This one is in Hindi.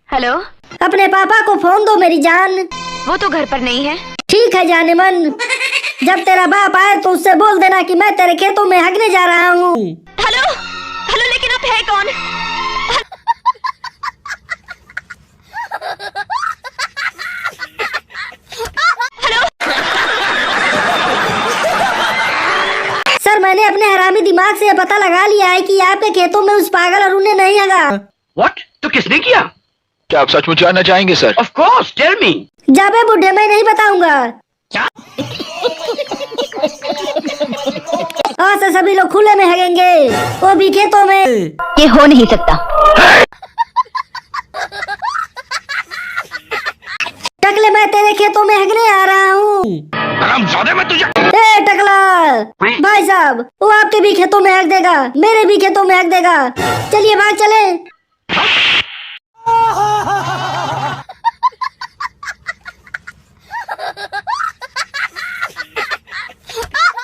हेलो। अपने पापा को फोन दो मेरी जान। वो तो घर पर नहीं है। ठीक है जाने मन, जब तेरा बाप आए तो उससे बोल देना कि मैं तेरे खेतों में हगने जा रहा हूँ। हेलो हेलो, लेकिन आप है कौन? सर मैंने अपने हरामी दिमाग से पता लगा लिया है कि आपके खेतों में उस पागल अरुण ने नहीं हगा। व्हाट? तो किसने किया? क्या आप सचमुच जानना चाहेंगे sir? Of course, tell me. जाबे बुढ़े, मैं नहीं बताऊंगा। आज से सभी लोग खुले में हगेंगे, वो भी खेतों में। ये हो नहीं सकता। टकले, मैं तेरे खेतों में हगने आ रहा हूँ। हरामजादे, मैं तुझे। ए टकला भाई साहब, वो आपके भी खेतों में हक देगा, मेरे भी खेतों में हक देगा। चलिए भाग चले।